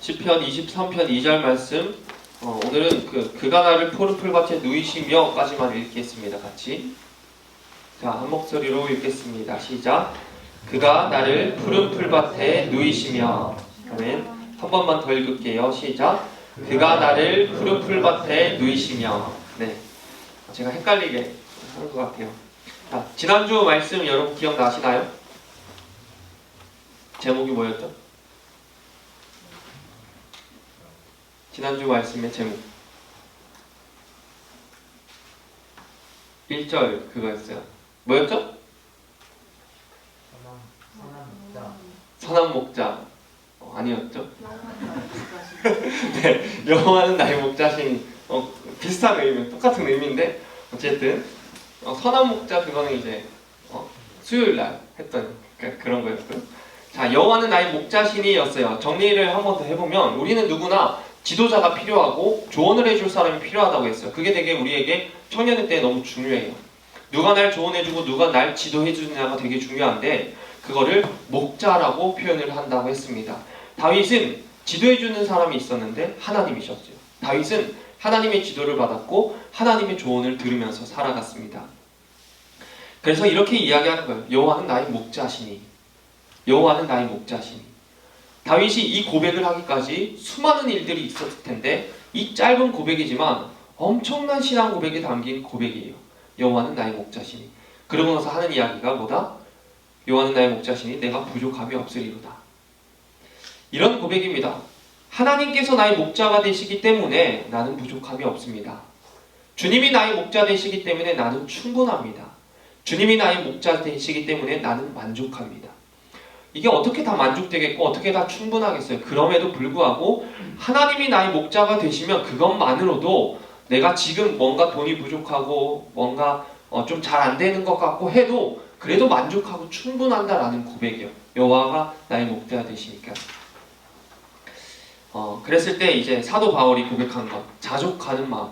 시편 23편 2절 말씀. 오늘은 그가 나를 푸른 풀밭에 누이시며까지만 읽겠습니다. 같이. 자, 한 목소리로 읽겠습니다. 시작. 그가 나를 푸른 풀밭에 누이시며. 아멘. 한 번만 더 읽을게요. 시작. 그가 나를 푸른 풀밭에 누이시며. 네. 제가 헷갈리게 하는 것 같아요. 자, 지난주 말씀 여러분 기억나시나요? 제목이 뭐였죠? 지난주 말씀의 제목 1절 그거였어요. 뭐였죠? 선한 목자. 아니었죠? 네, 여호와는 나의 목자시니. 비슷한 의미, 똑같은 의미인데 어쨌든 선한 목자 그거는 이제 수요일 날 했던 그런 거였고요. 자, 여호와는 나의 목자시니였어요. 정리를 한 번 더 해보면 우리는 누구나 지도자가 필요하고 조언을 해줄 사람이 필요하다고 했어요. 그게 되게 우리에게 청년의 때 너무 중요해요. 누가 날 조언해주고 누가 날 지도해주느냐가 되게 중요한데 그거를 목자라고 표현을 한다고 했습니다. 다윗은 지도해주는 사람이 있었는데 하나님이셨어요. 다윗은 하나님의 지도를 받았고 하나님의 조언을 들으면서 살아갔습니다. 그래서 이렇게 이야기하는 거예요. 여호와는 나의 목자시니. 여호와는 나의 목자시니. 다윗이 이 고백을 하기까지 수많은 일들이 있었을 텐데 이 짧은 고백이지만 엄청난 신앙 고백이 담긴 고백이에요. 여호와는 나의 목자시니. 그러고 나서 하는 이야기가 뭐다? 여호와는 나의 목자시니 내가 부족함이 없으리로다. 이런 고백입니다. 하나님께서 나의 목자가 되시기 때문에 나는 부족함이 없습니다. 주님이 나의 목자 되시기 때문에 나는 충분합니다. 주님이 나의 목자 되시기 때문에 나는 만족합니다. 이게 어떻게 다 만족되겠고 어떻게 다 충분하겠어요. 그럼에도 불구하고 하나님이 나의 목자가 되시면 그것만으로도 내가 지금 뭔가 돈이 부족하고 뭔가 좀 잘 안 되는 것 같고 해도 그래도 만족하고 충분한다라는 고백이에요. 여호와가 나의 목자가 되시니까. 그랬을 때 이제 사도 바울이 고백한 것, 자족하는 마음.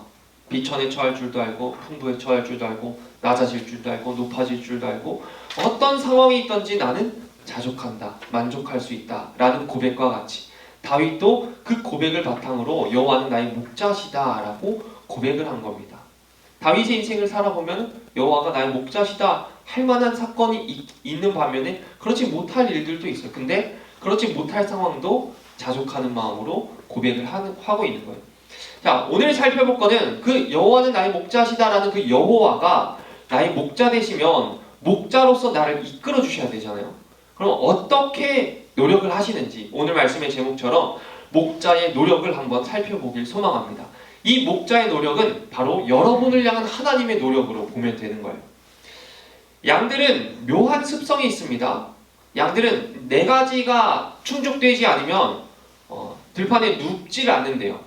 비천에 처할 줄도 알고 풍부에 처할 줄도 알고 낮아질 줄도 알고 높아질 줄도 알고 어떤 상황이 있든지 나는 자족한다, 만족할 수 있다 라는 고백과 같이 다윗도 그 고백을 바탕으로 여호와는 나의 목자시다 라고 고백을 한 겁니다. 다윗의 인생을 살아보면 여호와가 나의 목자시다 할 만한 사건이 있는 반면에 그렇지 못할 일들도 있어요. 근데 그렇지 못할 상황도 자족하는 마음으로 고백을 하고 있는 거예요. 자, 오늘 살펴볼 거는 그 여호와는 나의 목자시다라는 그 여호와가 나의 목자 되시면 목자로서 나를 이끌어 주셔야 되잖아요. 그럼 어떻게 노력을 하시는지 오늘 말씀의 제목처럼 목자의 노력을 한번 살펴보길 소망합니다. 이 목자의 노력은 바로 여러분을 향한 하나님의 노력으로 보면 되는 거예요. 양들은 묘한 습성이 있습니다. 양들은 4가지가 충족되지 않으면 들판에 눕지를 않는데요.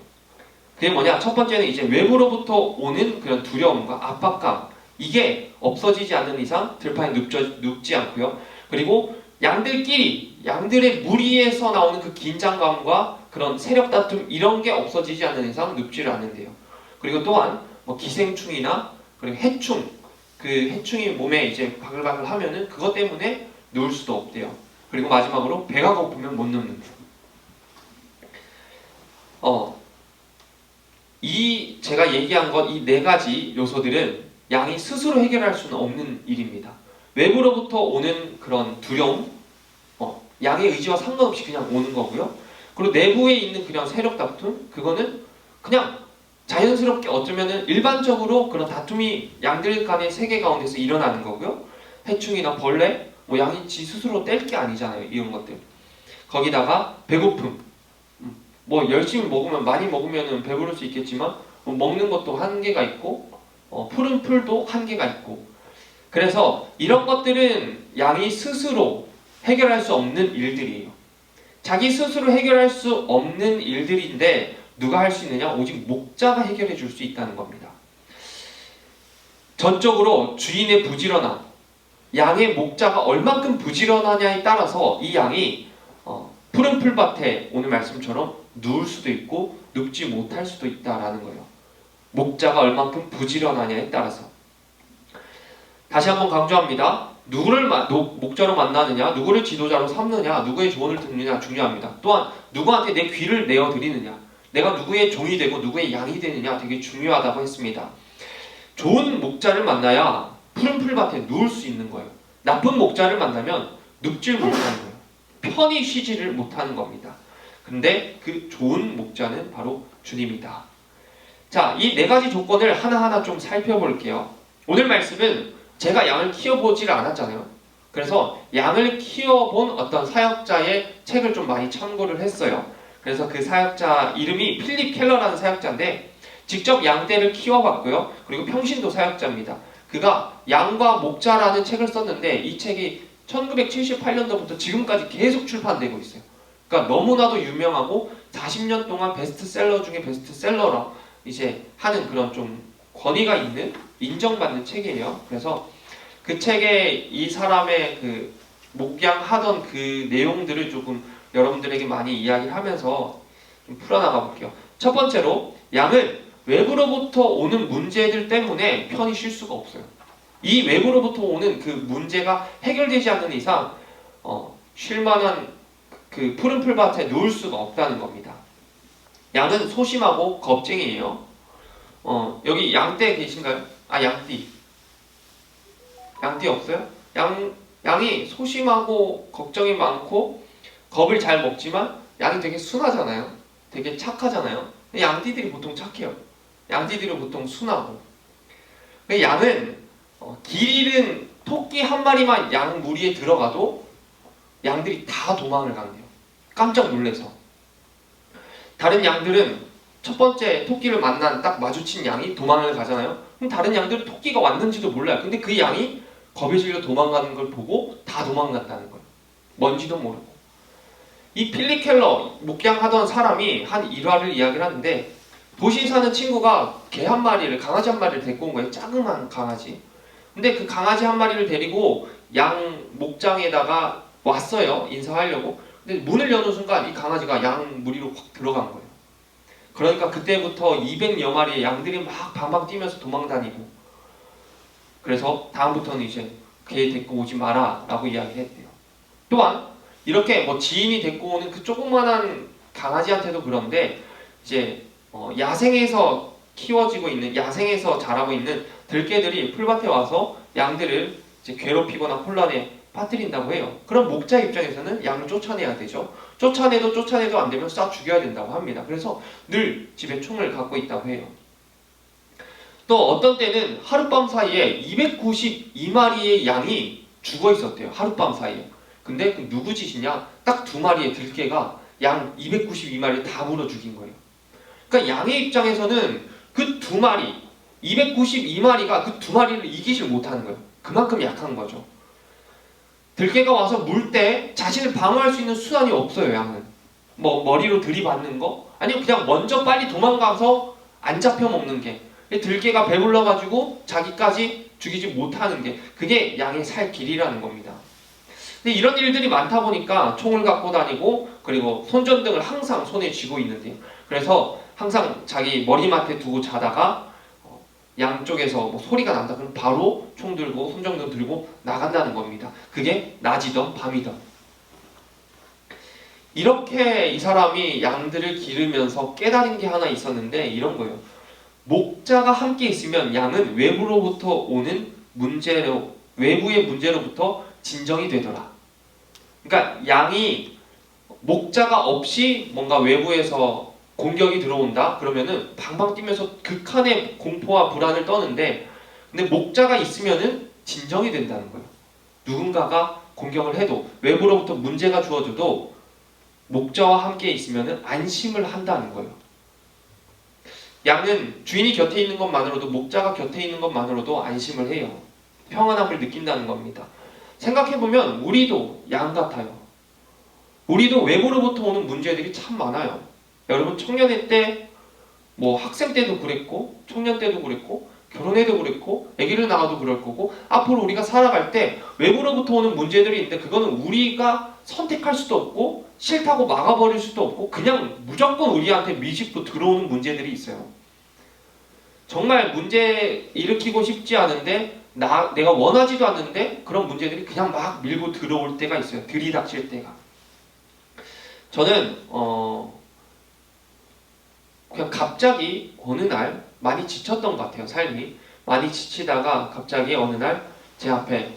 그게 뭐냐? 첫 번째는 이제 외부로부터 오는 그런 두려움과 압박감, 이게 없어지지 않는 이상 들판에 눕지 않고요. 그리고 양들끼리, 양들의 무리에서 나오는 그 긴장감과 그런 세력 다툼 이런 게 없어지지 않는 이상 눕지를 않는데요. 그리고 또한 기생충이나 그리고 해충, 그 해충이 몸에 이제 바글바글 하면은 그것 때문에 누울 수도 없대요. 그리고 마지막으로 배가 고프면 못 눕는데요. 이 제가 얘기한 것 이 4가지 요소들은 양이 스스로 해결할 수는 없는 일입니다. 외부로부터 오는 그런 두려움, 양의 의지와 상관없이 그냥 오는 거고요. 그리고 내부에 있는 그냥 세력 다툼, 그거는 그냥 자연스럽게 어쩌면은 일반적으로 그런 다툼이 양들 간의 세계 가운데서 일어나는 거고요. 해충이나 벌레, 양이 지 스스로 뗄 게 아니잖아요. 이런 것들. 거기다가 배고픔. 열심히 먹으면 많이 먹으면 배부를 수 있겠지만 먹는 것도 한계가 있고 푸른 풀도 한계가 있고 그래서 이런 것들은 양이 스스로 해결할 수 없는 일들이에요. 자기 스스로 해결할 수 없는 일들인데 누가 할 수 있느냐? 오직 목자가 해결해 줄 수 있다는 겁니다. 전적으로 주인의 부지런함, 양의 목자가 얼만큼 부지런하냐에 따라서 이 양이 푸른 풀밭에 오늘 말씀처럼 누울 수도 있고 눕지 못할 수도 있다라는 거예요. 목자가 얼만큼 부지런하냐에 따라서. 다시 한번 강조합니다. 목자로 만나느냐, 누구를 지도자로 삼느냐, 누구의 조언을 듣느냐 중요합니다. 또한 누구한테 내 귀를 내어드리느냐, 내가 누구의 종이 되고 누구의 양이 되느냐 되게 중요하다고 했습니다. 좋은 목자를 만나야 푸른 풀밭에 누울 수 있는 거예요. 나쁜 목자를 만나면 눕질 못하는 거예요. 편히 쉬지를 못하는 겁니다. 근데 그 좋은 목자는 바로 주님이다. 자, 이 네 가지 조건을 하나하나 좀 살펴볼게요. 오늘 말씀은 제가 양을 키워보지를 않았잖아요. 그래서 양을 키워본 어떤 사역자의 책을 좀 많이 참고를 했어요. 그래서 그 사역자 이름이 필립 켈러라는 사역자인데 직접 양떼를 키워봤고요. 그리고 평신도 사역자입니다. 그가 양과 목자라는 책을 썼는데 이 책이 1978년도부터 지금까지 계속 출판되고 있어요. 그러니까 너무나도 유명하고 40년 동안 베스트셀러 중에 베스트셀러라 이제 하는 그런 좀 권위가 있는 인정받는 책이에요. 그래서 그 책에 이 사람의 그 목양하던 그 내용들을 조금 여러분들에게 많이 이야기를 하면서 좀 풀어나가 볼게요. 첫 번째로 양은 외부로부터 오는 문제들 때문에 편히 쉴 수가 없어요. 이 외부로부터 오는 그 문제가 해결되지 않는 이상 쉴만한 그 푸른 풀밭에 누울 수가 없다는 겁니다. 양은 소심하고 겁쟁이에요. 여기 양떼 계신가요? 아, 양띠. 양띠 없어요? 양이 소심하고 걱정이 많고 겁을 잘 먹지만 양이 되게 순하잖아요. 되게 착하잖아요. 양띠들이 보통 착해요. 양띠들은 보통 순하고. 양은 길 잃은 토끼 한 마리만 양 무리에 들어가도 양들이 다 도망을 간대요. 깜짝 놀래서. 다른 양들은 첫 번째 토끼를 딱 마주친 양이 도망을 가잖아요. 그럼 다른 양들은 토끼가 왔는지도 몰라요. 근데 그 양이 겁에 질려 도망가는 걸 보고 다 도망갔다는 거예요. 뭔지도 모르고. 이 필립 켈러 목양하던 사람이 한 일화를 이야기를 하는데 도시에 사는 친구가 강아지 한 마리를 데리고 온 거예요. 작은 강아지. 근데 그 강아지 한 마리를 데리고 양 목장에다가 왔어요. 인사하려고. 근데 문을 여는 순간 이 강아지가 양 무리로 확 들어간 거예요. 그러니까 그때부터 200여 마리의 양들이 막 방방 뛰면서 도망다니고, 그래서 다음부터는 이제 걔 데리고 오지 마라 라고 이야기했대요. 또한 이렇게 뭐 지인이 데리고 오는 그 조그만한 강아지한테도 그런데 이제 야생에서 키워지고 있는, 야생에서 자라고 있는 들개들이 풀밭에 와서 양들을 이제 괴롭히거나 혼란에 빠뜨린다고 해요. 그럼 목자 입장에서는 양을 쫓아내야 되죠. 쫓아내도 안 되면 쏴 죽여야 된다고 합니다. 그래서 늘 집에 총을 갖고 있다고 해요. 또 어떤 때는 하룻밤 사이에 292마리의 양이 죽어 있었대요. 하룻밤 사이에. 근데 그 누구 짓이냐? 딱 2마리의 들개가 양 292마리 다 물어 죽인 거예요. 그러니까 양의 입장에서는 그 2마리, 292마리가 그 2마리를 이기질 못하는 거예요. 그만큼 약한 거죠. 들개가 와서 물 때 자신을 방어할 수 있는 수단이 없어요. 양은 뭐 머리로 들이받는 거, 아니면 그냥 먼저 빨리 도망가서 안 잡혀 먹는 게, 들개가 배불러가지고 자기까지 죽이지 못하는 게, 그게 양의 살 길이라는 겁니다. 근데 이런 일들이 많다 보니까 총을 갖고 다니고, 그리고 손전등을 항상 손에 쥐고 있는데요. 그래서 항상 자기 머리맡에 두고 자다가 양쪽에서 뭐 소리가 난다 그러면 바로 총 들고 손전등 들고 나간다는 겁니다. 그게 낮이든 밤이든. 이렇게 이 사람이 양들을 기르면서 깨달은 게 하나 있었는데 이런 거예요. 목자가 함께 있으면 양은 외부로부터 오는 외부의 문제로부터 진정이 되더라. 그러니까 양이 목자가 없이 뭔가 외부에서 공격이 들어온다 그러면은 방방 뛰면서 극한의 공포와 불안을 떠는데, 근데 목자가 있으면은 진정이 된다는 거예요. 누군가가 공격을 해도, 외부로부터 문제가 주어져도 목자와 함께 있으면은 안심을 한다는 거예요. 양은 주인이 곁에 있는 것만으로도, 목자가 곁에 있는 것만으로도 안심을 해요. 평안함을 느낀다는 겁니다. 생각해보면 우리도 양 같아요. 우리도 외부로부터 오는 문제들이 참 많아요. 여러분 청년회 때, 뭐 학생 때도 그랬고, 청년 때도 그랬고, 결혼해도 그랬고, 아기를 낳아도 그럴 거고, 앞으로 우리가 살아갈 때 외부로부터 오는 문제들이 있는데 그거는 우리가 선택할 수도 없고 싫다고 막아버릴 수도 없고 그냥 무조건 우리한테 미집고 들어오는 문제들이 있어요. 정말 문제 일으키고 싶지 않은데 내가 원하지도 않는데 그런 문제들이 그냥 막 밀고 들어올 때가 있어요. 들이닥칠 때가. 저는 그냥 갑자기 어느 날 많이 지쳤던 것 같아요. 삶이 많이 지치다가 갑자기 어느 날 제 앞에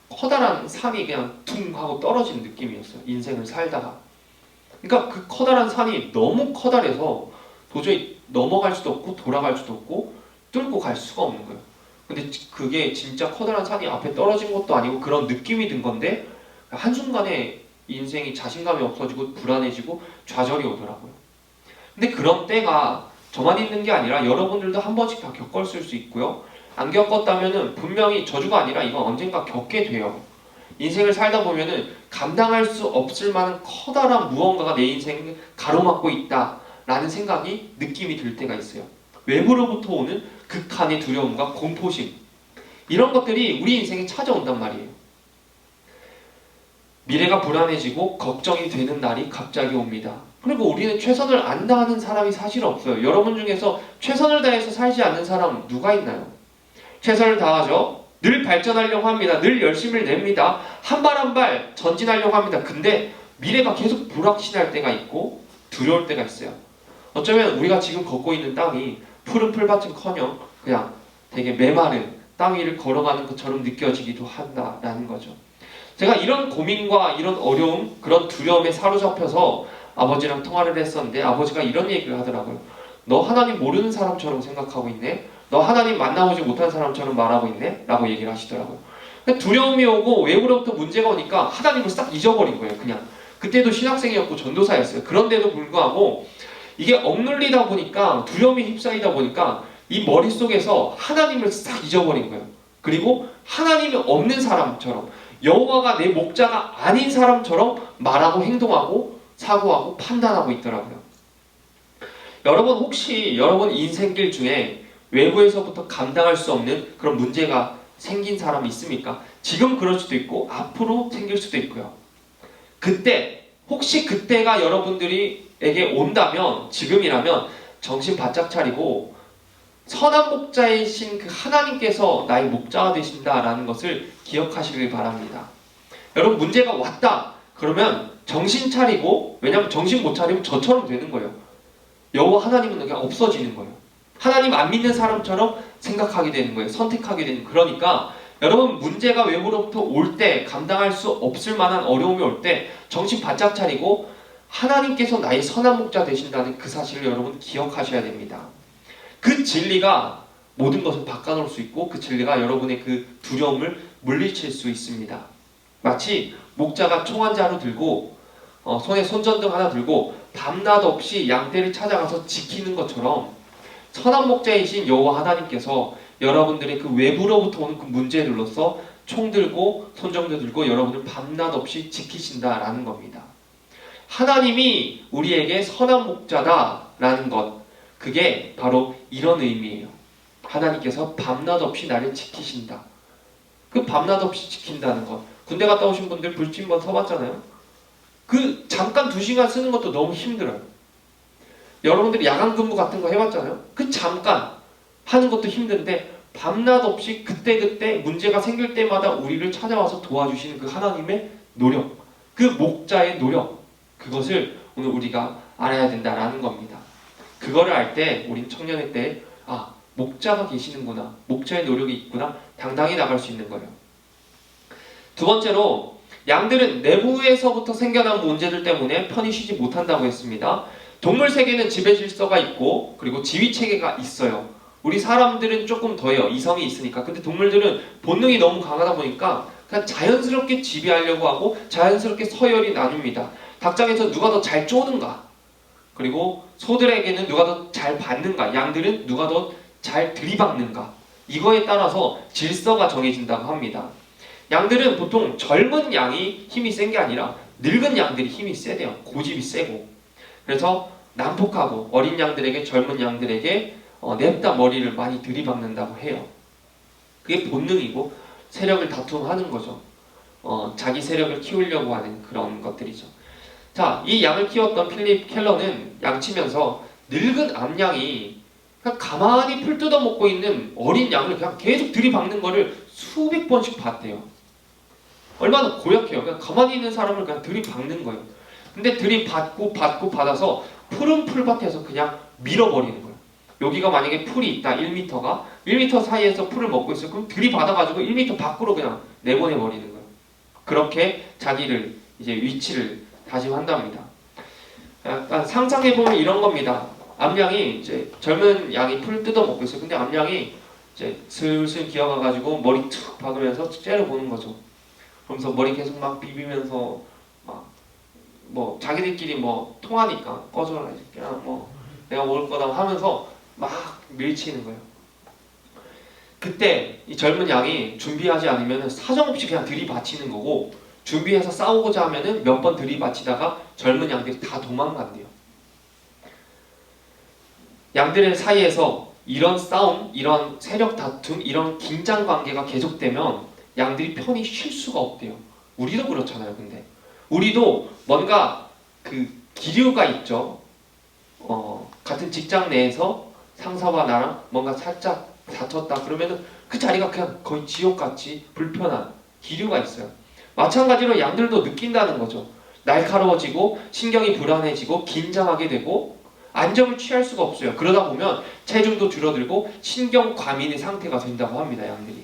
커다란 산이 그냥 퉁 하고 떨어진 느낌이었어요. 인생을 살다가. 그러니까 그 커다란 산이 너무 커다래서 도저히 넘어갈 수도 없고 돌아갈 수도 없고 뚫고 갈 수가 없는 거예요. 근데 그게 진짜 커다란 산이 앞에 떨어진 것도 아니고 그런 느낌이 든 건데 한순간에 인생이 자신감이 없어지고 불안해지고 좌절이 오더라고요. 근데 그런 때가 저만 있는 게 아니라 여러분들도 한 번씩 다 겪었을 수 있고요. 안 겪었다면은 분명히 저주가 아니라 이건 언젠가 겪게 돼요. 인생을 살다 보면은 감당할 수 없을 만한 커다란 무언가가 내 인생을 가로막고 있다라는 생각이 느낌이 들 때가 있어요. 외부로부터 오는 극한의 두려움과 공포심, 이런 것들이 우리 인생에 찾아온단 말이에요. 미래가 불안해지고 걱정이 되는 날이 갑자기 옵니다. 그리고 우리는 최선을 안 다하는 사람이 사실 없어요. 여러분 중에서 최선을 다해서 살지 않는 사람 누가 있나요? 최선을 다하죠. 늘 발전하려고 합니다. 늘 열심을 냅니다. 한 발 한 발 전진하려고 합니다. 근데 미래가 계속 불확실할 때가 있고 두려울 때가 있어요. 어쩌면 우리가 지금 걷고 있는 땅이 푸른 풀밭은커녕 그냥 되게 메마른 땅 위를 걸어가는 것처럼 느껴지기도 한다라는 거죠. 제가 이런 고민과 이런 어려움, 그런 두려움에 사로잡혀서 아버지랑 통화를 했었는데 아버지가 이런 얘기를 하더라고요. 너 하나님 모르는 사람처럼 생각하고 있네? 너 하나님 만나보지 못한 사람처럼 말하고 있네? 라고 얘기를 하시더라고요. 두려움이 오고 외부로부터 문제가 오니까 하나님을 싹 잊어버린 거예요. 그냥. 그때도 신학생이었고 전도사였어요. 그런데도 불구하고 이게 억눌리다 보니까 두려움이 휩싸이다 보니까 이 머릿속에서 하나님을 싹 잊어버린 거예요. 그리고 하나님이 없는 사람처럼 여호와가 내 목자가 아닌 사람처럼 말하고 행동하고 사고하고 판단하고 있더라고요. 여러분 혹시 여러분 인생길 중에 외부에서부터 감당할 수 없는 그런 문제가 생긴 사람이 있습니까? 지금 그럴 수도 있고 앞으로 생길 수도 있고요. 그때 혹시 그때가 여러분들에게 온다면 지금이라면 정신 바짝 차리고 선한 목자이신 그 하나님께서 나의 목자가 되신다라는 것을 기억하시길 바랍니다. 여러분 문제가 왔다 그러면 정신 차리고, 왜냐하면 정신 못 차리면 저처럼 되는 거예요. 여호와 하나님은 그냥 없어지는 거예요. 하나님 안 믿는 사람처럼 생각하게 되는 거예요. 선택하게 되는 거예요. 그러니까 여러분 문제가 외부로부터 올 때, 감당할 수 없을 만한 어려움이 올 때 정신 바짝 차리고 하나님께서 나의 선한 목자 되신다는 그 사실을 여러분 기억하셔야 됩니다. 그 진리가 모든 것을 바꿔놓을 수 있고 그 진리가 여러분의 그 두려움을 물리칠 수 있습니다. 마치 목자가 총 한 자루 들고 손에 손전등 하나 들고 밤낮 없이 양떼를 찾아가서 지키는 것처럼 선한 목자이신 여호와 하나님께서 여러분들의 그 외부로부터 오는 그 문제들로서 총 들고 손전등 들고 여러분을 밤낮 없이 지키신다라는 겁니다. 하나님이 우리에게 선한 목자다라는 것, 그게 바로 이런 의미예요. 하나님께서 밤낮 없이 나를 지키신다. 그 밤낮 없이 지킨다는 것. 군대 갔다 오신 분들 불침번 서봤잖아요. 그 잠깐 2시간 쓰는 것도 너무 힘들어요. 여러분들이 야간 근무 같은 거 해봤잖아요. 그 잠깐 하는 것도 힘든데 밤낮 없이 그때그때 문제가 생길 때마다 우리를 찾아와서 도와주시는 그 하나님의 노력, 그 목자의 노력, 그것을 오늘 우리가 알아야 된다라는 겁니다. 그거를 알 때 우린 청년의 때 목자가 계시는구나, 목자의 노력이 있구나, 당당히 나갈 수 있는 거예요. 두 번째로 양들은 내부에서부터 생겨난 문제들 때문에 편히 쉬지 못한다고 했습니다. 동물 세계는 지배 질서가 있고 그리고 지위 체계가 있어요. 우리 사람들은 조금 더해요. 이성이 있으니까. 근데 동물들은 본능이 너무 강하다 보니까 그냥 자연스럽게 지배하려고 하고 자연스럽게 서열이 나뉩니다. 닭장에서 누가 더 잘 쪼는가, 그리고 소들에게는 누가 더 잘 받는가, 양들은 누가 더 잘 들이박는가, 이거에 따라서 질서가 정해진다고 합니다. 양들은 보통 젊은 양이 힘이 센 게 아니라 늙은 양들이 힘이 세대요. 고집이 세고. 그래서 난폭하고 어린 양들에게, 젊은 양들에게 냅다 머리를 많이 들이박는다고 해요. 그게 본능이고 세력을 다툼하는 거죠. 자기 세력을 키우려고 하는 그런 것들이죠. 자, 이 양을 키웠던 필립 켈러는 양치면서 늙은 암양이 그냥 가만히 풀 뜯어먹고 있는 어린 양을 그냥 계속 들이박는 거를 수백 번씩 봤대요. 얼마나 고약해요. 그냥 가만히 있는 사람을 그냥 들이박는 거예요. 근데 들이받고 받아서 푸른 풀밭에서 그냥 밀어버리는 거예요. 여기가 만약에 풀이 있다, 1m가 1m 사이에서 풀을 먹고 있어요. 그럼 들이받아가지고 1m 밖으로 그냥 내보내버리는 거예요. 그렇게 자기를 이제 위치를 다짐한답니다. 약간 상상해보면 이런 겁니다. 암양이 이제 젊은 양이 풀 뜯어 먹고 있어요. 근데 암양이 이제 슬슬 기어가가지고 머리 툭 박으면서 째려보는 거죠. 그러면서 머리 계속 막 비비면서 막 뭐 자기들끼리 뭐 통하니까 꺼져라 이제 그냥 뭐 내가 먹을 거다 하면서 막 밀치는 거예요. 그때 이 젊은 양이 준비하지 않으면 사정없이 그냥 들이받치는 거고, 준비해서 싸우고자 하면은 몇 번 들이받치다가 젊은 양들이 다 도망간대요. 양들 사이에서 이런 싸움, 이런 세력 다툼, 이런 긴장 관계가 계속되면 양들이 편히 쉴 수가 없대요. 우리도 그렇잖아요. 근데 우리도 뭔가 그 기류가 있죠. 같은 직장 내에서 상사와 나랑 뭔가 살짝 다퉜다 그러면은 그 자리가 그냥 거의 지옥같이 불편한 기류가 있어요. 마찬가지로 양들도 느낀다는 거죠. 날카로워지고 신경이 불안해지고 긴장하게 되고 안정을 취할 수가 없어요. 그러다 보면 체중도 줄어들고 신경 과민의 상태가 된다고 합니다. 양들이.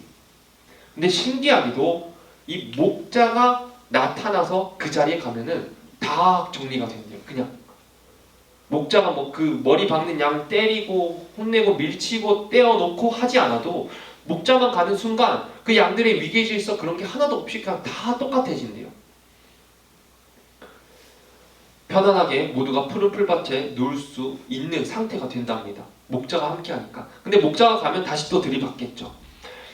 근데 신기하게도 이 목자가 나타나서 그 자리에 가면은 다 정리가 된대요. 그냥 목자가 뭐 그 머리 박는 양 때리고 혼내고 밀치고 떼어놓고 하지 않아도 목자만 가는 순간 그 양들의 위계질서 그런 게 하나도 없이 그냥 다 똑같아진대요. 편안하게 모두가 푸른 풀밭에 누울 수 있는 상태가 된답니다. 목자가 함께 하니까. 근데 목자가 가면 다시 또 들이받겠죠.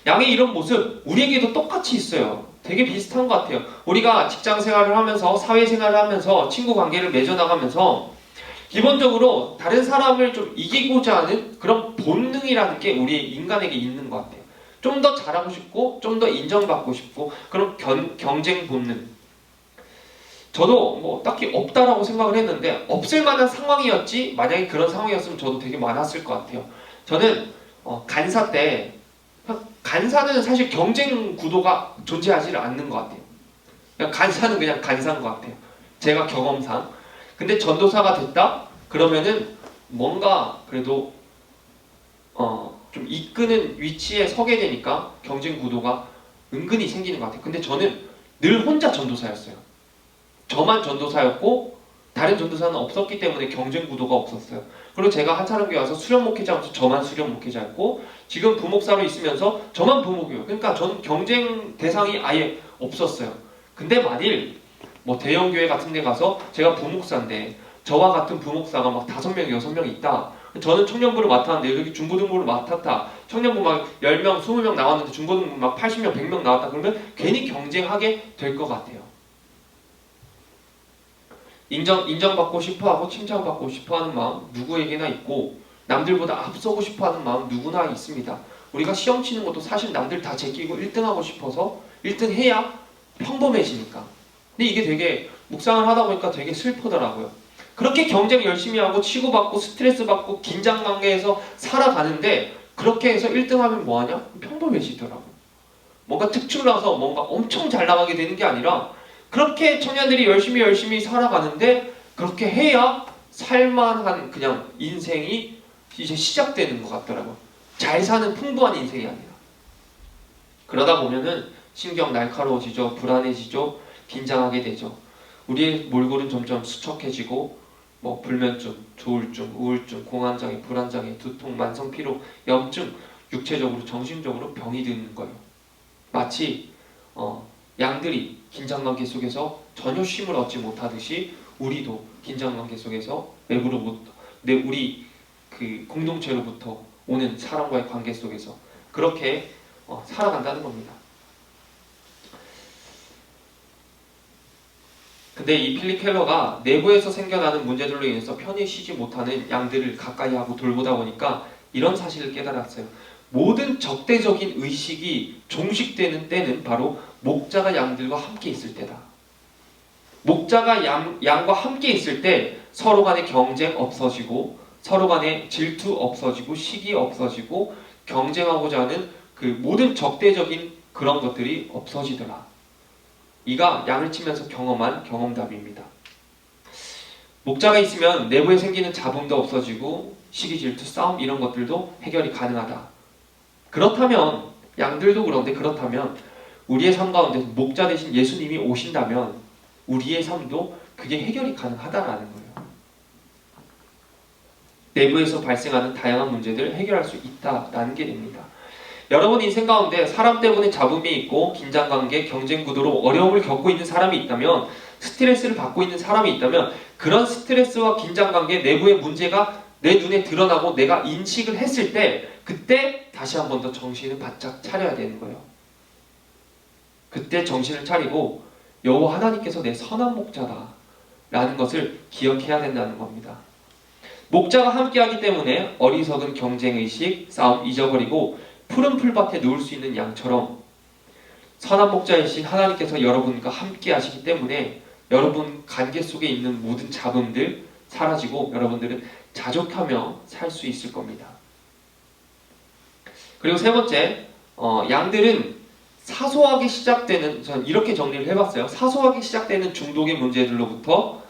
양의 이런 모습 우리에게도 똑같이 있어요. 되게 비슷한 것 같아요. 우리가 직장 생활을 하면서 사회생활을 하면서 친구 관계를 맺어나가면서 기본적으로 다른 사람을 좀 이기고자 하는 그런 본능이라는 게 우리 인간에게 있는 것 같아요. 좀 더 잘하고 싶고 좀 더 인정받고 싶고 그런 경쟁 본능. 저도 뭐 딱히 없다라고 생각을 했는데 없을 만한 상황이었지, 만약에 그런 상황이었으면 저도 되게 많았을 것 같아요. 저는 간사 때 간사는 사실 경쟁 구도가 존재하지 않는 것 같아요. 그냥 간사는 그냥 간사인 것 같아요. 제가 경험상. 근데 전도사가 됐다? 그러면은 뭔가 그래도 좀 이끄는 위치에 서게 되니까 경쟁 구도가 은근히 생기는 것 같아요. 근데 저는 늘 혼자 전도사였어요. 저만 전도사였고 다른 전도사는 없었기 때문에 경쟁 구도가 없었어요. 그리고 제가 한사람교회 와서 수련 목회자면서 저만 수련 목회자였고 지금 부목사로 있으면서 저만 부목이에요. 그러니까 저는 경쟁 대상이 아예 없었어요. 근데 만일 뭐 대형교회 같은 데 가서 제가 부목사인데 저와 같은 부목사가 막 5명, 6명 있다. 저는 청년부를 맡았는데 여기 중고등부를 맡았다. 청년부 막 10명, 20명 나왔는데 중고등부 막 80명, 100명 나왔다. 그러면 괜히 경쟁하게 될 것 같아요. 인정받고 싶어하고 칭찬받고 싶어하는 마음 누구에게나 있고 남들보다 앞서고 싶어하는 마음 누구나 있습니다. 우리가 시험 치는 것도 사실 남들 다 제끼고 1등하고 싶어서 1등 해야 평범해지니까. 근데 이게 되게 묵상을 하다 보니까 되게 슬프더라고요. 그렇게 경쟁 열심히 하고 치고받고 스트레스 받고 긴장 관계에서 살아가는데 그렇게 해서 1등하면 뭐하냐? 평범해지더라고요. 뭔가 특출나서 뭔가 엄청 잘 나가게 되는 게 아니라 그렇게 청년들이 열심히 살아가는데 그렇게 해야 살만한 그냥 인생이 이제 시작되는 것 같더라고요. 잘 사는 풍부한 인생이 아니라. 그러다 보면은 신경 날카로워지죠. 불안해지죠. 긴장하게 되죠. 우리의 몰골은 점점 수척해지고 뭐 불면증, 조울증, 우울증, 공황장애, 불안장애, 두통, 만성피로, 염증, 육체적으로 정신적으로 병이 드는 거예요. 마치 양들이 긴장관계 속에서 전혀 쉼을 얻지 못하듯이 우리도 긴장관계 속에서 외부로부터 우리 그 공동체로부터 오는 사람과의 관계 속에서 그렇게 살아간다는 겁니다. 근데 이 필립 켈러가 내부에서 생겨나는 문제들로 인해서 편히 쉬지 못하는 양들을 가까이 하고 돌보다 보니까 이런 사실을 깨달았어요. 모든 적대적인 의식이 종식되는 때는 바로 목자가 양들과 함께 있을 때다. 목자가 양과 함께 있을 때 서로 간의 경쟁 없어지고 서로 간에 질투 없어지고 시기 없어지고 경쟁하고자 하는 그 모든 적대적인 그런 것들이 없어지더라. 이가 양을 치면서 경험한 경험담입니다. 목자가 있으면 내부에 생기는 잡음도 없어지고 시기, 질투, 싸움 이런 것들도 해결이 가능하다. 그렇다면 양들도 그런데 그렇다면 우리의 삶 가운데 목자 대신 예수님이 오신다면 우리의 삶도 그게 해결이 가능하다라는 거예요. 내부에서 발생하는 다양한 문제들을 해결할 수 있다라는 게 됩니다. 여러분 인생 가운데 사람 때문에 잡음이 있고 긴장관계, 경쟁구도로 어려움을 겪고 있는 사람이 있다면 스트레스를 받고 있는 사람이 있다면 그런 스트레스와 긴장관계 내부의 문제가 내 눈에 드러나고 내가 인식을 했을 때 그때 다시 한 번 더 정신을 바짝 차려야 되는 거예요. 그때 정신을 차리고 여호와 하나님께서 내 선한 목자다 라는 것을 기억해야 된다는 겁니다. 목자가 함께하기 때문에 어리석은 경쟁의식, 싸움 잊어버리고 푸른 풀밭에 누울 수 있는 양처럼 선한 목자이신 하나님께서 여러분과 함께 하시기 때문에 여러분 관계 속에 있는 모든 잡음들 사라지고 여러분들은 자족하며 살 수 있을 겁니다. 그리고 세 번째, 양들은 사소하게 시작되는, 저는 이렇게 정리를 해봤어요. 사소하게 시작되는 중독의 문제들로부터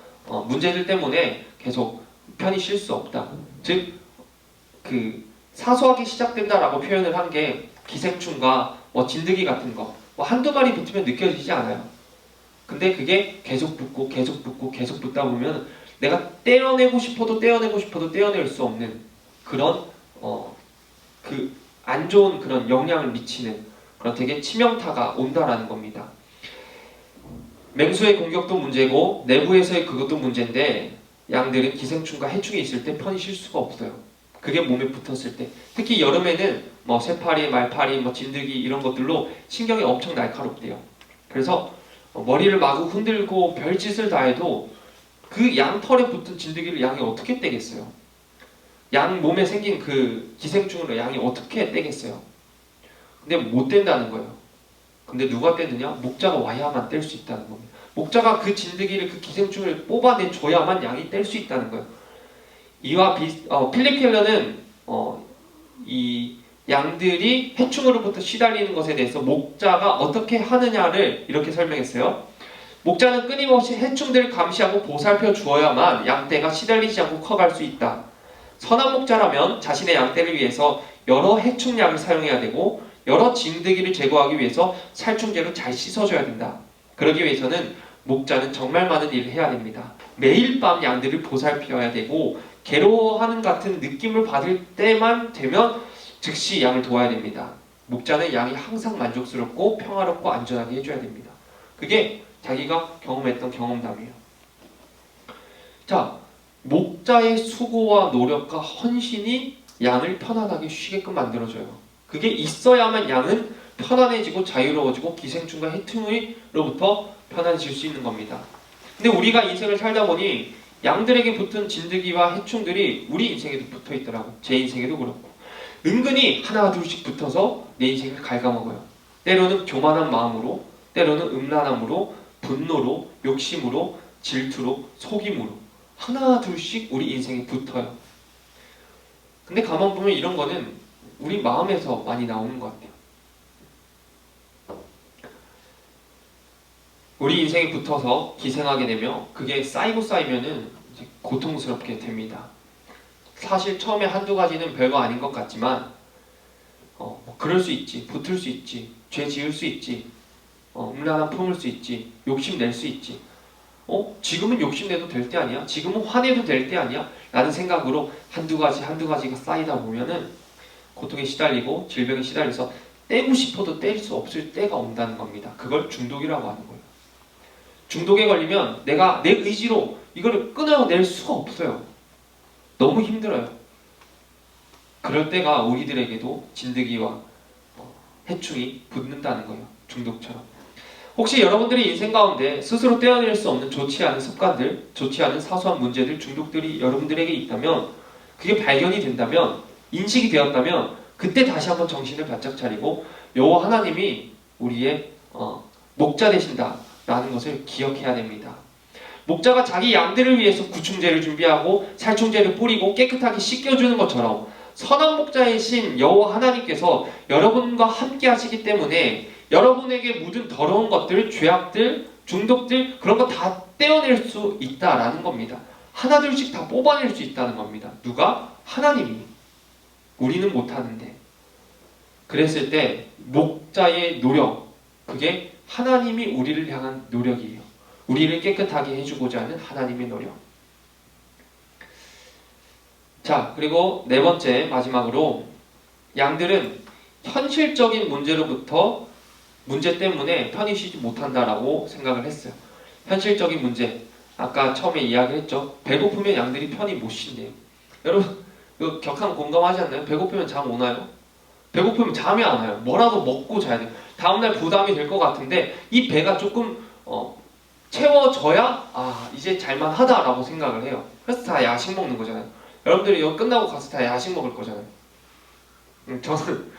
문제들 때문에 계속 편히 쉴 수 없다. 즉, 사소하게 시작된다라고 표현을 한 게 기생충과 진드기 같은 거 한두 마리 붙으면 느껴지지 않아요. 근데 그게 계속 붙고 계속 붙고 계속 붙다 보면 내가 떼어내고 싶어도 떼어낼 수 없는 그런 안 좋은 그런 영향을 미치는 그런 되게 치명타가 온다라는 겁니다. 맹수의 공격도 문제고 내부에서의 그것도 문제인데 양들은 기생충과 해충이 있을 때 편히 쉴 수가 없어요. 그게 몸에 붙었을 때 특히 여름에는 새파리, 말파리, 진드기 이런 것들로 신경이 엄청 날카롭대요. 그래서 머리를 마구 흔들고 별짓을 다 해도 그 양 털에 붙은 진드기를 양이 어떻게 떼겠어요? 양 몸에 생긴 그 기생충으로 양이 어떻게 떼겠어요? 근데 못 뗀다는 거예요. 근데 누가 떼느냐? 목자가 와야만 뗄 수 있다는 겁니다. 목자가 그 진드기를, 그 기생충을 뽑아내줘야만 양이 뗄 수 있다는 거예요. 이와 필립 켈러는 이 양들이 해충으로부터 시달리는 것에 대해서 목자가 어떻게 하느냐를 이렇게 설명했어요. 목자는 끊임없이 해충들을 감시하고 보살펴 주어야만 양떼가 시달리지 않고 커갈 수 있다. 선한 목자라면 자신의 양떼를 위해서 여러 해충약을 사용해야 되고 여러 진드기를 제거하기 위해서 살충제로 잘 씻어줘야 된다. 그러기 위해서는 목자는 정말 많은 일을 해야 됩니다. 매일 밤 양들을 보살펴야 되고 괴로워하는 같은 느낌을 받을 때만 되면 즉시 양을 도와야 됩니다. 목자는 양이 항상 만족스럽고 평화롭고 안전하게 해줘야 됩니다. 그게 자기가 경험했던 경험담이에요. 자, 목자의 수고와 노력과 헌신이 양을 편안하게 쉬게끔 만들어줘요. 그게 있어야만 양은 편안해지고 자유로워지고 기생충과 해충으로부터 편안해질 수 있는 겁니다. 근데 우리가 인생을 살다 보니 양들에게 붙은 진드기와 해충들이 우리 인생에도 붙어 있더라고요. 제 인생에도 그렇고. 은근히 하나 둘씩 붙어서 내 인생을 갉아먹어요. 때로는 교만한 마음으로, 때로는 음란함으로, 분노로, 욕심으로, 질투로, 속임으로 하나 둘씩 우리 인생에 붙어요. 근데 가만 보면 이런 거는 우리 마음에서 많이 나오는 것 같아요. 우리 인생에 붙어서 기생하게 되며 그게 쌓이고 쌓이면은 이제 고통스럽게 됩니다. 사실 처음에 한두 가지는 별거 아닌 것 같지만 그럴 수 있지, 붙을 수 있지, 죄 지을 수 있지, 음란한 품을 수 있지, 욕심낼 수 있지. 지금은 욕심내도 될 때 아니야? 지금은 화내도 될 때 아니야? 라는 생각으로 한두 가지가 쌓이다 보면은 고통에 시달리고 질병에 시달려서 떼고 싶어도 뗄 수 없을 때가 온다는 겁니다. 그걸 중독이라고 하는 거예요. 중독에 걸리면 내가 내 의지로 이걸 끊어낼 수가 없어요. 너무 힘들어요. 그럴 때가 우리들에게도 진드기와 해충이 붙는다는 거예요. 중독처럼. 혹시 여러분들의 인생 가운데 스스로 떼어낼 수 없는 좋지 않은 습관들, 좋지 않은 사소한 문제들, 중독들이 여러분들에게 있다면 그게 발견이 된다면, 인식이 되었다면 그때 다시 한번 정신을 바짝 차리고 여호와 하나님이 우리의 목자 되신다라는 것을 기억해야 됩니다. 목자가 자기 양들을 위해서 구충제를 준비하고 살충제를 뿌리고 깨끗하게 씻겨주는 것처럼 선한 목자이신 여호와 하나님께서 여러분과 함께 하시기 때문에 여러분에게 묻은 더러운 것들, 죄악들, 중독들 그런 거 다 떼어낼 수 있다라는 겁니다. 하나둘씩 다 뽑아낼 수 있다는 겁니다. 누가? 하나님이. 우리는 못하는데. 그랬을 때 목자의 노력, 그게 하나님이 우리를 향한 노력이에요. 우리를 깨끗하게 해주고자 하는 하나님의 노력. 자, 그리고 네 번째 마지막으로 양들은 현실적인 문제 때문에 편히 쉬지 못한다라고 생각을 했어요. 현실적인 문제. 아까 처음에 이야기했죠. 배고프면 양들이 편히 못 쉰대요. 여러분, 이거 격한 공감하지 않나요? 배고프면 잠 오나요? 배고프면 잠이 안 와요. 뭐라도 먹고 자야 돼요. 다음날 부담이 될 것 같은데 이 배가 조금 채워져야 이제 잘만하다라고 생각을 해요. 그래서 다 야식 먹는 거잖아요. 여러분들이 이거 끝나고 가서 다 야식 먹을 거잖아요. 저는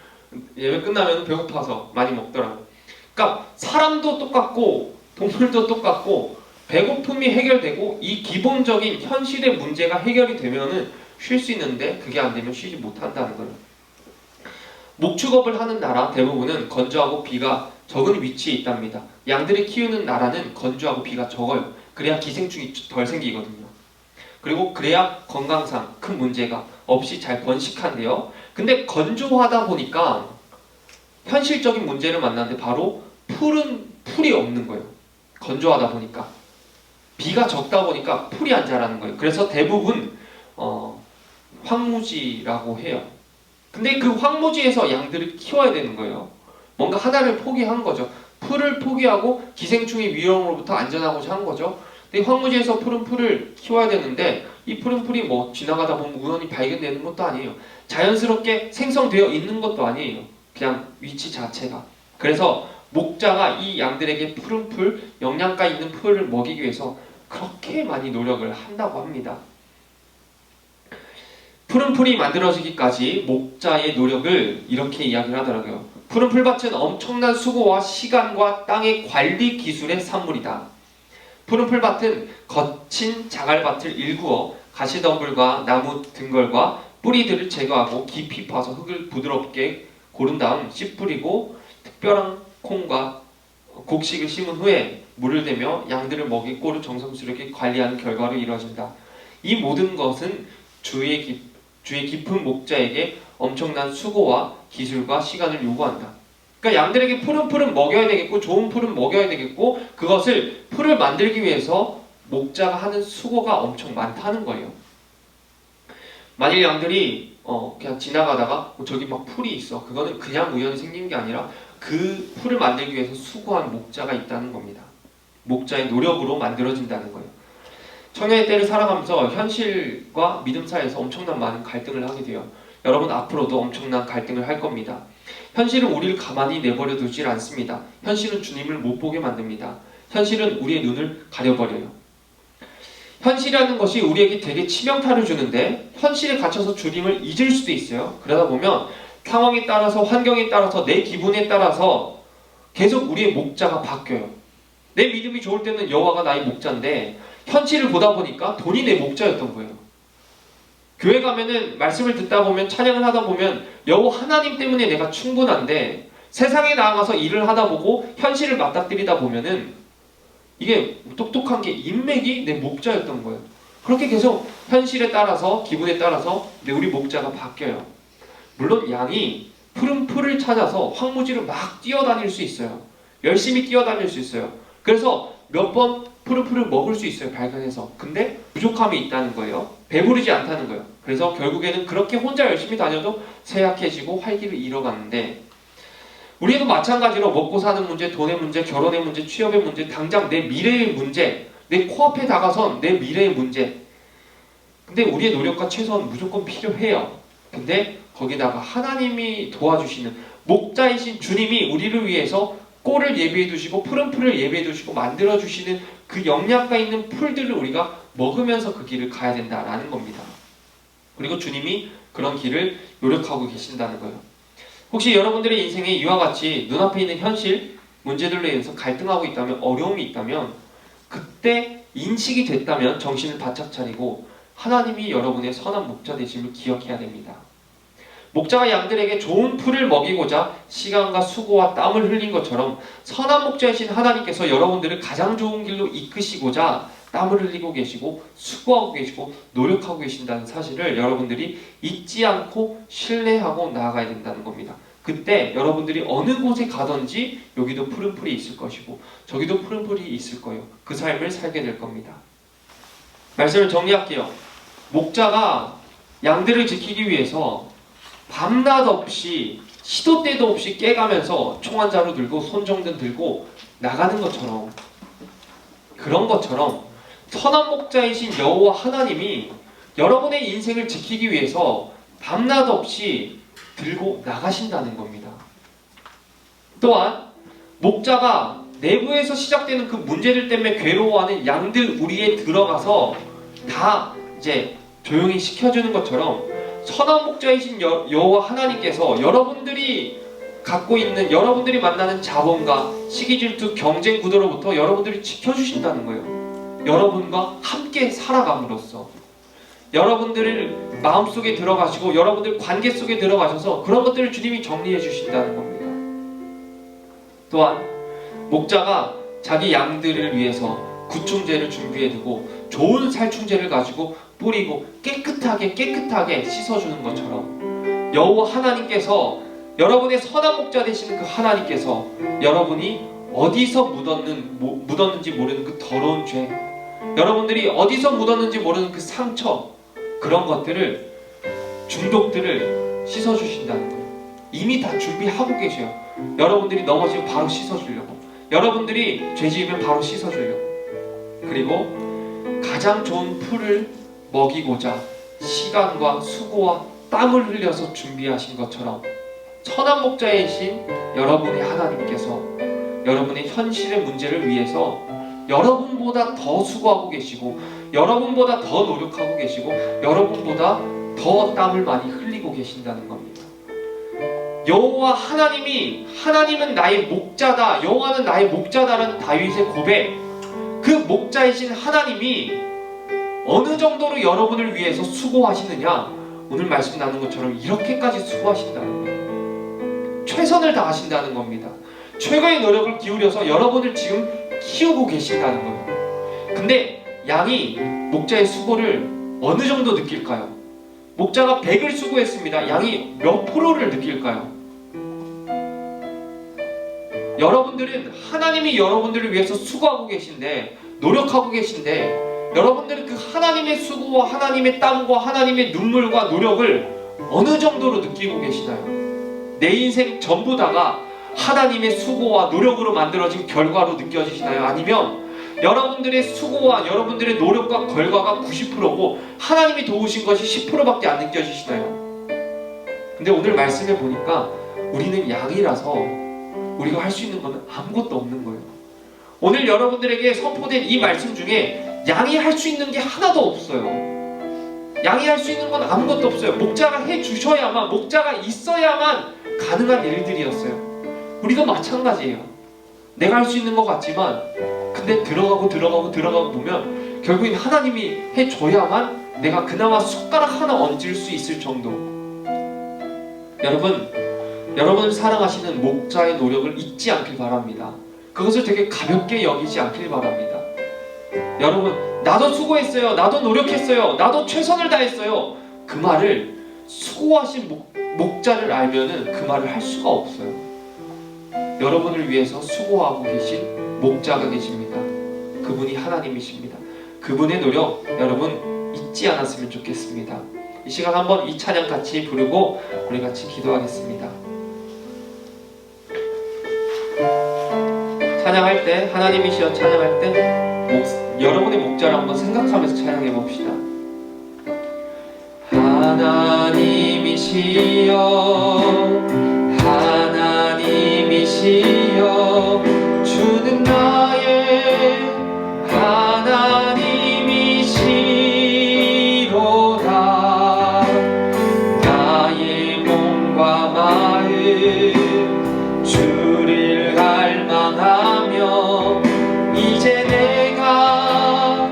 예배 끝나면 배고파서 많이 먹더라고요. 그러니까 사람도 똑같고 동물도 똑같고 배고픔이 해결되고 이 기본적인 현실의 문제가 해결이 되면은 쉴 수 있는데 그게 안 되면 쉬지 못한다는 거예요. 목축업을 하는 나라 대부분은 건조하고 비가 적은 위치에 있답니다. 양들이 키우는 나라는 건조하고 비가 적어요. 그래야 기생충이 덜 생기거든요. 그리고 그래야 건강상 큰 문제가 없이 잘 번식한대요. 근데 건조하다 보니까 현실적인 문제를 만났는데 바로 풀이 없는 거예요. 건조하다 보니까. 비가 적다 보니까 풀이 안 자라는 거예요. 그래서 대부분 황무지라고 해요. 근데 그 황무지에서 양들을 키워야 되는 거예요. 뭔가 하나를 포기한 거죠. 풀을 포기하고 기생충의 위험으로부터 안전하고자 한 거죠. 근데 황무지에서 푸른 풀을 키워야 되는데 이 푸른 풀이 뭐 지나가다 보면 우연히 발견되는 것도 아니에요. 자연스럽게 생성되어 있는 것도 아니에요. 그냥 위치 자체가. 그래서 목자가 이 양들에게 푸른 풀, 영양가 있는 풀을 먹이기 위해서 그렇게 많이 노력을 한다고 합니다. 푸른 풀이 만들어지기까지 목자의 노력을 이렇게 이야기를 하더라고요. 푸른 풀밭은 엄청난 수고와 시간과 땅의 관리 기술의 산물이다. 푸른 풀밭은 거친 자갈밭을 일구어 가시덤불과 나무 등걸과 뿌리들을 제거하고 깊이 파서 흙을 부드럽게 고른 다음 씨 뿌리고 특별한 콩과 곡식을 심은 후에 물을 대며 양들을 먹이 꼴을 정성스럽게 관리하는 결과로 이루어진다. 이 모든 것은 주의 깊은 목자에게 엄청난 수고와 기술과 시간을 요구한다. 그러니까 양들에게 푸른 풀은 먹여야 되겠고 좋은 풀은 먹여야 되겠고 그것을 풀을 만들기 위해서 목자가 하는 수고가 엄청 많다는 거예요. 만일 양들이 그냥 지나가다가 저기 막 풀이 있어. 그거는 그냥 우연히 생긴 게 아니라 그 풀을 만들기 위해서 수고한 목자가 있다는 겁니다. 목자의 노력으로 만들어진다는 거예요. 청년의 때를 살아가면서 현실과 믿음 사이에서 엄청난 많은 갈등을 하게 돼요. 여러분 앞으로도 엄청난 갈등을 할 겁니다. 현실은 우리를 가만히 내버려 두질 않습니다. 현실은 주님을 못 보게 만듭니다. 현실은 우리의 눈을 가려버려요. 현실이라는 것이 우리에게 되게 치명타를 주는데 현실에 갇혀서 주님을 잊을 수도 있어요. 그러다 보면 상황에 따라서 환경에 따라서 내 기분에 따라서 계속 우리의 목자가 바뀌어요. 내 믿음이 좋을 때는 여호와가 나의 목자인데 현실을 보다 보니까 돈이 내 목자였던 거예요. 교회 가면은 말씀을 듣다 보면 찬양을 하다 보면 여호와 하나님 때문에 내가 충분한데 세상에 나아가서 일을 하다 보고 현실을 맞닥뜨리다 보면은 이게 똑똑한 게 인맥이 내 목자였던 거예요. 그렇게 계속 현실에 따라서 기분에 따라서 우리 목자가 바뀌어요. 물론 양이 푸른 풀을 찾아서 황무지를 막 뛰어다닐 수 있어요. 열심히 뛰어다닐 수 있어요. 그래서 몇 번 푸른 풀을 먹을 수 있어요. 발견해서. 근데 부족함이 있다는 거예요. 배부르지 않다는 거예요. 그래서 결국에는 그렇게 혼자 열심히 다녀도 쇠약해지고 활기를 잃어가는데 우리도 마찬가지로 먹고 사는 문제, 돈의 문제, 결혼의 문제, 취업의 문제, 당장 내 미래의 문제, 내 코앞에 다가선 내 미래의 문제. 근데 우리의 노력과 최선은 무조건 필요해요. 근데 거기다가 하나님이 도와주시는 목자이신 주님이 우리를 위해서 꼴을 예비해 두시고 푸른 풀을 예비해 두시고 만들어 주시는 그 영양가 있는 풀들을 우리가 먹으면서 그 길을 가야 된다라는 겁니다. 그리고 주님이 그런 길을 노력하고 계신다는 거예요. 혹시 여러분들의 인생에 이와 같이 눈앞에 있는 현실 문제들로 인해서 갈등하고 있다면 어려움이 있다면 그때 인식이 됐다면 정신을 바짝 차리고 하나님이 여러분의 선한 목자 되심을 기억해야 됩니다. 목자가 양들에게 좋은 풀을 먹이고자 시간과 수고와 땀을 흘린 것처럼 선한 목자이신 하나님께서 여러분들을 가장 좋은 길로 이끄시고자 땀을 흘리고 계시고 수고하고 계시고 노력하고 계신다는 사실을 여러분들이 잊지 않고 신뢰하고 나아가야 된다는 겁니다. 그때 여러분들이 어느 곳에 가든지 여기도 푸른 풀이 있을 것이고 저기도 푸른 풀이 있을 거예요. 그 삶을 살게 될 겁니다. 말씀을 정리할게요. 목자가 양들을 지키기 위해서 밤낮 없이 시도 때도 없이 깨가면서 총 한 자루 들고 손정등 들고 나가는 것처럼, 그런 것처럼 선한 목자이신 여호와 하나님이 여러분의 인생을 지키기 위해서 밤낮 없이 들고 나가신다는 겁니다. 또한 목자가 내부에서 시작되는 그 문제들 때문에 괴로워하는 양들 우리에 들어가서 다 이제 조용히 시켜주는 것처럼 선한 목자이신 여호와 하나님께서 여러분들이 갖고 있는, 여러분들이 만나는 자본과 시기 질투 경쟁 구도로부터 여러분들이 지켜주신다는 거예요. 여러분과 함께 살아감으로써 여러분들을 마음속에 들어가시고 여러분들 관계 속에 들어가셔서 그런 것들을 주님이 정리해 주신다는 겁니다. 또한 목자가 자기 양들을 위해서 구충제를 준비해 두고 좋은 살충제를 가지고 뿌리고 깨끗하게 씻어주는 것처럼 여호와 하나님께서, 여러분의 선한 목자 되시는 그 하나님께서 여러분이 어디서 묻었는지 모르는 그 더러운 죄, 여러분들이 어디서 묻었는지 모르는 그 상처, 그런 것들을, 중독들을 씻어주신다는 거예요. 이미 다 준비하고 계셔요. 여러분들이 넘어지면 바로 씻어주려고, 여러분들이 죄 지으면 바로 씻어주려고. 그리고 가장 좋은 풀을 먹이고자 시간과 수고와 땀을 흘려서 준비하신 것처럼 선한 목자이신 여러분의 하나님께서 여러분의 현실의 문제를 위해서 여러분보다 더 수고하고 계시고 여러분보다 더 노력하고 계시고 여러분보다 더 땀을 많이 흘리고 계신다는 겁니다. 여호와 하나님은 나의 목자다, 여호와는 나의 목자다라는 다윗의 고백, 그 목자이신 하나님이 어느 정도로 여러분을 위해서 수고하시느냐, 오늘 말씀 나눈 것처럼 이렇게까지 수고하신다는 거예요. 최선을 다하신다는 겁니다. 최고의 노력을 기울여서 여러분을 지금 키우고 계신다는 거예요. 근데 양이 목자의 수고를 어느 정도 느낄까요? 목자가 100을 수고했습니다. 양이 몇 프로를 느낄까요? 여러분들은 하나님이 여러분들을 위해서 수고하고 계신데, 노력하고 계신데, 여러분들은 그 하나님의 수고와 하나님의 땀과 하나님의 눈물과 노력을 어느 정도로 느끼고 계시나요? 내 인생 전부 다가 하나님의 수고와 노력으로 만들어진 결과로 느껴지시나요? 아니면 여러분들의 수고와 여러분들의 노력과 결과가 90%고 하나님이 도우신 것이 10%밖에 안 느껴지시나요? 근데 오늘 말씀해 보니까 우리는 양이라서 우리가 할 수 있는 것은 아무것도 없는 거예요. 오늘 여러분들에게 선포된 이 말씀 중에 양이 할 수 있는 게 하나도 없어요. 양이 할 수 있는 건 아무것도 없어요. 목자가 해주셔야만, 목자가 있어야만 가능한 일들이었어요. 우리도 마찬가지예요. 내가 할 수 있는 것 같지만 근데 들어가고 보면 결국엔 하나님이 해줘야만 내가 그나마 숟가락 하나 얹을 수 있을 정도. 여러분을 사랑하시는 목자의 노력을 잊지 않길 바랍니다. 그것을 되게 가볍게 여기지 않길 바랍니다. 여러분, 나도 수고했어요, 나도 노력했어요, 나도 최선을 다했어요, 그 말을 수고하신 목자를 알면은 그 말을 할 수가 없어요. 여러분을 위해서 수고하고 계신 목자가 계십니다. 그분이 하나님이십니다. 그분의 노력 여러분 잊지 않았으면 좋겠습니다. 이 시간 한번 이 찬양 같이 부르고 우리 같이 기도하겠습니다. 찬양할 때, 하나님이시여 찬양할 때 여러분의 목자를 한번 생각하면서 찬양해 봅시다. 하나님이시여 하나님이시여 주는 나의 하나님이시로다. 나의 몸과 마음 주를 갈망하며 이제 내가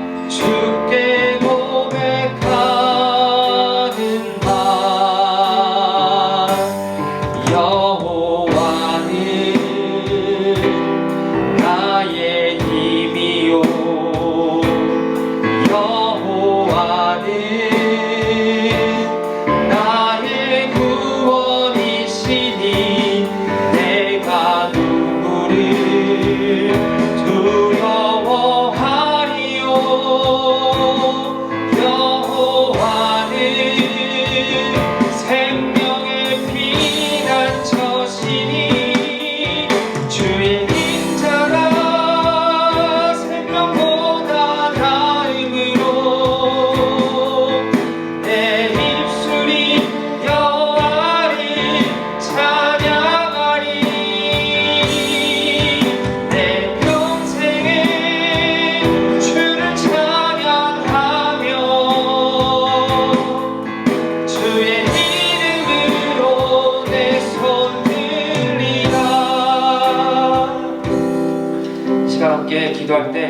기도할 때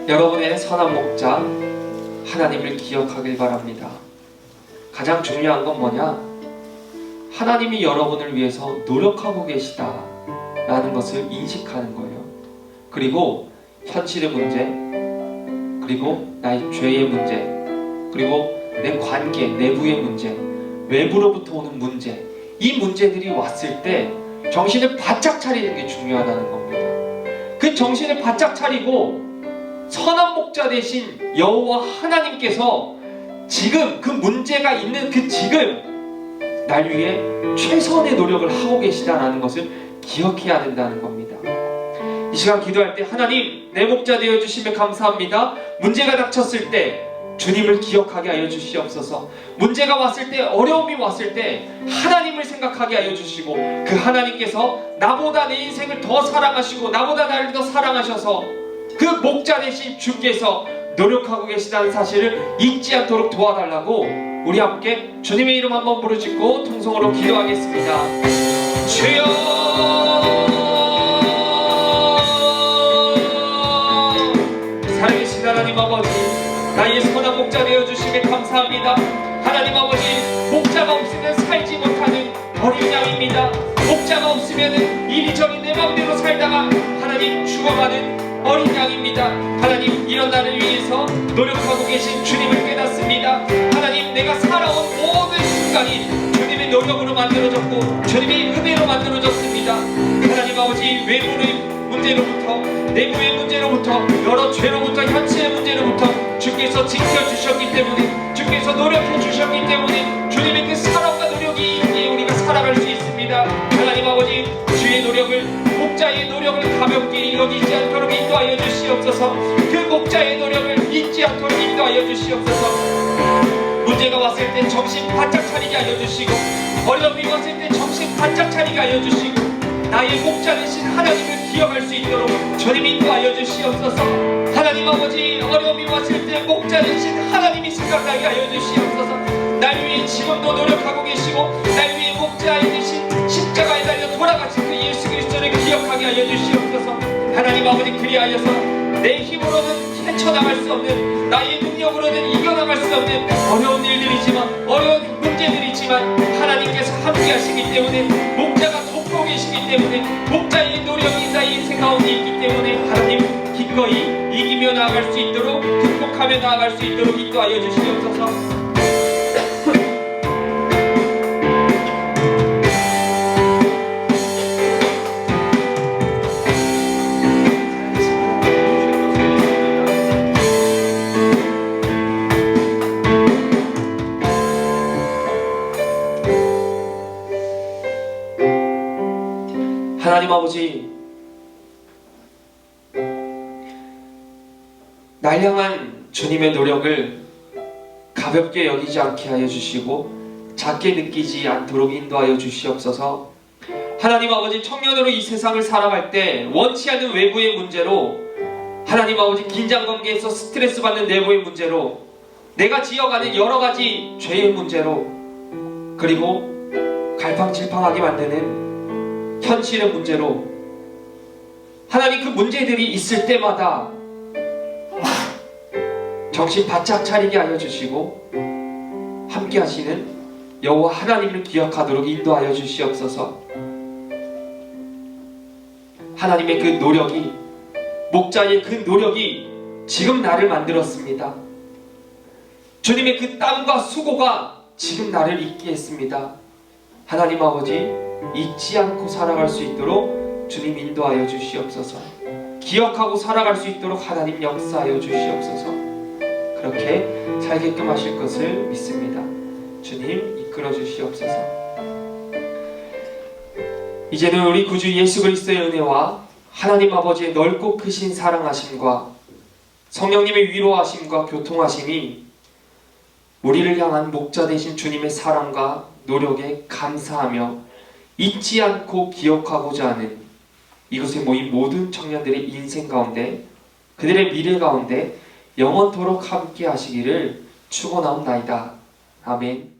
여러분의 선한 목자 하나님을 기억하길 바랍니다. 가장 중요한 건 뭐냐? 하나님이 여러분을 위해서 노력하고 계시다 라는 것을 인식하는 거예요. 그리고 현실의 문제, 그리고 나의 죄의 문제, 그리고 내 관계, 내부의 문제, 외부로부터 오는 문제, 이 문제들이 왔을 때 정신을 바짝 차리는 게 중요하다는 겁니다. 그 정신을 바짝 차리고 선한 목자 되신 여호와 하나님께서 지금 그 문제가 있는 그 지금 날 위해 최선의 노력을 하고 계시다는 것을 기억해야 된다는 겁니다. 이 시간 기도할 때 하나님, 내 목자 되어주시면 감사합니다. 문제가 닥쳤을 때 주님을 기억하게 하여 주시옵소서. 문제가 왔을 때, 어려움이 왔을 때 하나님을 생각하게 하여 주시고, 그 하나님께서 나보다 내 인생을 더 사랑하시고 나보다 나를 더 사랑하셔서 그 목자 되신 주께서 노력하고 계시다는 사실을 잊지 않도록 도와달라고 우리 함께 주님의 이름 한번 부르짖고 통성으로 기도하겠습니다. 주여, 살아계신 하나님 아버지, 나의 선한 목자 되어주심에 감사합니다. 하나님 아버지, 목자가 없으면 살지 못하는 어린 양입니다. 목자가 없으면 이리저리 내 마음대로 살다가 하나님 죽어가는 어린 양입니다. 하나님, 이런 나를 위해서 노력하고 계신 주님을 깨닫습니다. 하나님, 내가 살아온 모든 순간이 주님의 노력으로 만들어졌고 주님의 은혜로 만들어졌습니다. 하나님 아버지, 외부의 문제로부터 내부의 문제로부터 여러 죄로부터 현실의 문제로부터 주께서 지켜주셨기 때문에, 주께서 노력해 주셨기 때문에 주님의 그 사랑과 노력이 있기에 우리가 살아갈 수 있습니다. 하나님 아버지, 주의 노력을, 목자의 노력을 가볍게 여기지 않도록 인도하여 주시옵소서. 그 목자의 노력을 잊지 않도록 인도하여 주시옵소서. 문제가 왔을 때 정신 바짝 차리게 하여 주시고, 어려움이 왔을 때 정신 바짝 차리게 하여 주시고, 나의 목자 되신 하나님을 기억할 수 있도록 주님 인도하여 주시옵소서. 하나님 아버지, 어려움이 왔을 때 목자 되신 하나님이 생각나게 하여 주시옵소서. 날 위해 지금도 노력하고 계시고 날 위해 목자 되신 십자가에 달려 돌아가신 그 예수 그리스도를 기억하게 하여 주시옵소서. 하나님 아버지, 그리하여서 내 힘으로는 헤쳐나갈 수 없는, 나의 능력으로는 이겨나갈 수 없는 어려운 일들이지만, 어려운 문제들이지만 하나님께서 함께 하시기 때문에, 목자가 돕고 계시기 때문에, 목자의 노력이 나의 인생 가운데 있기 때문에 하나님, 기꺼이 이기며 나아갈 수 있도록, 극복하며 나아갈 수 있도록 인도하여 주시옵소서. 하나님 아버지, 날 향한 주님의 노력을 가볍게 여기지 않게 하여 주시고 작게 느끼지 않도록 인도하여 주시옵소서. 하나님 아버지, 청년으로 이 세상을 살아갈 때 원치 않는 외부의 문제로, 하나님 아버지, 긴장관계에서 스트레스 받는 내부의 문제로, 내가 지어가는 여러 가지 죄의 문제로, 그리고 갈팡질팡하게 만드는 현실의 문제로, 하나님, 그 문제들이 있을 때마다 정신 바짝 차리게 하여 주시고 함께 하시는 여호와 하나님을 기억하도록 인도하여 주시옵소서. 하나님의 그 노력이, 목자의 그 노력이 지금 나를 만들었습니다. 주님의 그 땀과 수고가 지금 나를 있게 했습니다. 하나님 아버지, 잊지 않고 살아갈 수 있도록 주님 인도하여 주시옵소서. 기억하고 살아갈 수 있도록 하나님 역사하여 주시옵소서. 그렇게 살게끔 하실 것을 믿습니다. 주님 이끌어 주시옵소서. 이제는 우리 구주 예수 그리스도의 은혜와 하나님 아버지의 넓고 크신 사랑하심과 성령님의 위로하심과 교통하심이 우리를 향한 목자 되신 주님의 사랑과 노력에 감사하며 잊지 않고 기억하고자 하는 이곳에 모인 모든 청년들의 인생 가운데, 그들의 미래 가운데 영원토록 함께 하시기를 축원하옵나이다. 아멘.